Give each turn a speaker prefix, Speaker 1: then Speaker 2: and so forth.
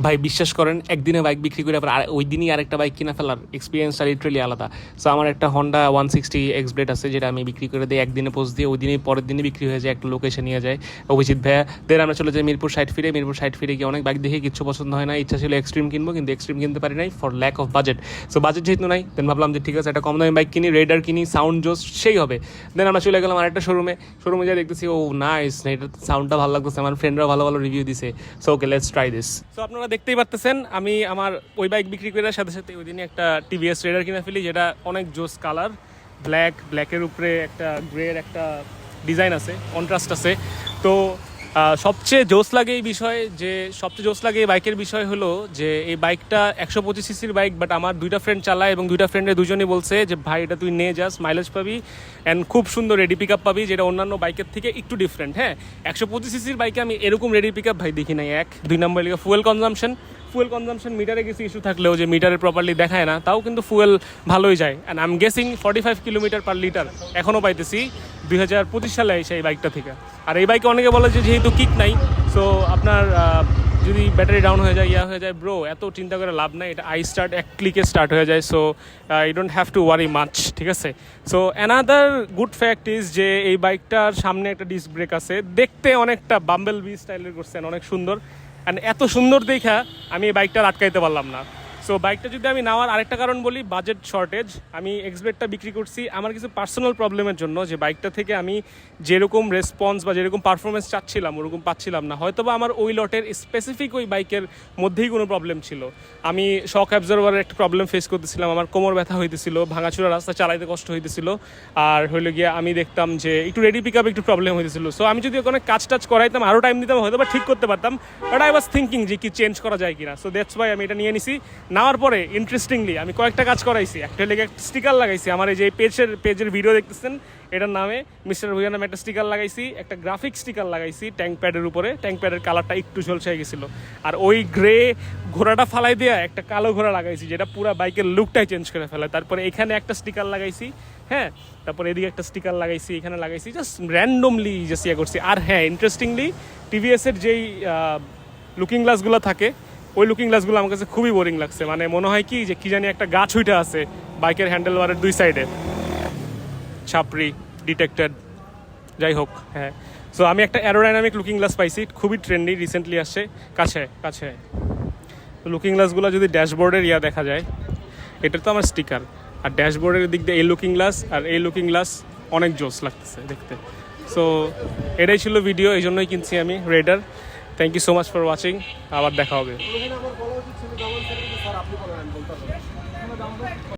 Speaker 1: ভাই বিশ্বাস করেন একদিনে বাইক বিক্রি করে আবার ওই দিনই আরেকটা বাইক কিনা ফেলার এক্সপিরিয়েন্সটা লিটারালি আলাদা। সো আমার একটা হন্ডা 160 এক্স ব্লেড আছে, যেটা আমি বিক্রি করে দিই একদিনে পোস্ট দিয়ে, ওই দিনই পরের দিনই বিক্রি হয়ে যায়, একটা লোকেশন নিয়ে যায় অভিজিৎ ভাইয়া। দেন আমরা চলে যাই মিরপুর সাইড ফিরে গিয়ে অনেক বাইক দেখে কিছু পছন্দ হয় না, ইচ্ছা ছিল এক্সট্রিম কিনবো, কিন্তু এক্সট্রিম কিনতে পারি নাই for lack of budget. So budget যেহেতু নাই, দেন ভাবলাম যে ঠিক আছে একটা কম দামি বাইক কিনি, রেডার কিনি, সাউন্ড জোস সেই হবে। দেন আমরা চলে গেলাম আরেকটা শোরুমে যা দেখতেছি ও নাইস, এটা সাউন্ডটা ভালো লাগতেছে, আমার ফ্রেন্ডরা ভালো ভালো রিভিউ দিছে। So okay let's try this. So আপনারা দেখতেই পারতেছেন আমি আমার ওই বাইক বিক্রি করার সাথে সাথে ওই দিনই একটা টিভিএস রেডার কিনে ফেলি, যেটা অনেক জোস কালার, ব্ল্যাকের উপরে একটা গ্রের একটা ডিজাইন আছে, কন্ট্রাস্ট আছে। তো সবচেয়ে জোস লাগে এই বাইকের বিষয় হলো যে এই বাইকটা 125 সিসির বাইক, বাট আমার দুইটা ফ্রেন্ড চালায় এবং দুইটা ফ্রেন্ডের দুজনই বলছে যে ভাই এটা তুই নে, জাস্ট মাইলেজ পাবি অ্যান্ড খুব সুন্দর রেডি পিক আপ পাবি, যেটা অন্যান্য বাইকের থেকে একটু ডিফারেন্ট। হ্যাঁ, 125 সিসির বাইকে আমি এরকম রেডি পিক আপ ভাই দেখি নাই। দুই নম্বর লিগে ফুয়েল কনজামশন মিটারে কিছু ইস্যু থাকলেও যে মিটারে প্রপারলি দেখায় না, তাও কিন্তু ফুয়েল ভালোই যায়। And I am guessing 45 kilometre per litre এখনও পাইতেছি 2025 সালে এসে এই বাইকটা থেকে। আর এই বাইকে অনেকে বলে যে যেহেতু কিক নাই, সো আপনার যদি ব্যাটারি ডাউন হয়ে যায় ব্রো, এত চিন্তা করে লাভ নাই, এটা স্টার্ট এক ক্লিকে স্টার্ট হয়ে যায়। So you don't have to worry much, ঠিক আছে। So another good fact is যে এই বাইকটার সামনে একটা ডিস্ক ব্রেক আছে, দেখতে অনেকটা বাম্বেল বি স্টাইলের করছেন, অনেক সুন্দর। অ্যান্ড এত সুন্দর দেখা আমি এই বাইকটা আটকাইতে পারলাম না। সো বাইকটা যদি আমি নেওয়ার আরেকটা কারণ বলি, বাজেট শর্টেজ। আমি এক্সব্লেডটা বিক্রি করছি আমার কিছু পার্সোনাল প্রবলেমের জন্য, যে বাইকটা থেকে আমি যেরকম রেসপন্স বা যেরকম পারফরমেন্স চাচ্ছিলাম ওরকম পাচ্ছিলাম না। হয়তো বা আমার ওই লটের স্পেসিফিক ওই বাইকের মধ্যেই কোনো প্রবলেম ছিল। আমি শক অ্যাবজর্ভারের একটা প্রবলেম ফেস করতেছিলাম, আমার কোমর ব্যথা হইতেছিল, ভাঙাচুরা রাস্তা চালাইতে কষ্ট হইতেছিল, আর হইলে গিয়ে আমি দেখতাম যে একটু রেডি পিক আপ একটু প্রবলেম হইতেছিল। সো আমি যদি ওখানে কাজ টাচ করাইতাম, আরও টাইম দিতাম, হয়তো বা ঠিক করতে পারতাম, বাট আই ওয়াজ থিঙ্কিং যে কি চেঞ্জ করা যায় কিনা। সো দ্যাটস ওয়াই আমি এটা নিয়ে নিছি। নেওয়ার পরে ইন্টারেস্টিংলি আমি কয়েকটা কাজ করাইছি। একটা লেগে একটা স্টিকার লাগাইছি, আমার এই যে পেজের ভিডিও দেখতেছেন এটার নামে মিস্টার ভুইয়া নামে একটা স্টিকার লাগাইছি, একটা গ্রাফিক স্টিকার লাগাইছি ট্যাঙ্ক প্যাডের উপরে। ট্যাঙ্ক প্যাডের কালারটা একটু ঝলসে গেছিলো, আর ওই গ্রে ঘোড়াটা ফালাই দিয়ে একটা কালো ঘোড়া লাগাইছি, যেটা পুরো বাইকের লুকটাই চেঞ্জ করে ফেলে। তারপরে এখানে একটা স্টিকার লাগাইছি, হ্যাঁ, তারপরে এদিকে একটা স্টিকার লাগাইছি, এখানে লাগাইছি, জাস্ট র্যান্ডমলি জাস্ট ইয়ে করছি। আর হ্যাঁ, ইন্টারেস্টিংলি টিভিএসের যেই লুকিং গ্লাসগুলো থাকে, ওই লুকিং গ্লাসগুলো আমার কাছে খুবই বোরিং লাগছে। মানে মনে হয় কি যে কি জানি একটা গাছ উইটা আছে বাইকের হ্যান্ডেলবারের দুই সাইডে, ছাপড়ি ডিটেক্টেড, যাই হোক। হ্যাঁ, সো আমি একটা অ্যারোডাইনামিক লুকিং গ্লাস পাইছি, খুবই ট্রেন্ডি, রিসেন্টলি আসছে, কাছে। তো লুকিং গ্লাসগুলো যদি ড্যাশবোর্ডের দেখা যায়, এটা তো আমার স্টিকার, আর ড্যাশবোর্ডের দিক দিয়ে এই লুকিং গ্লাস আর এই লুকিং গ্লাস অনেক জোস লাগতেছে দেখতে। সো এটাই ছিল ভিডিও, এই জন্যই কিনছি আমি Raider. Thank you so much for watching, আবার দেখা হবে।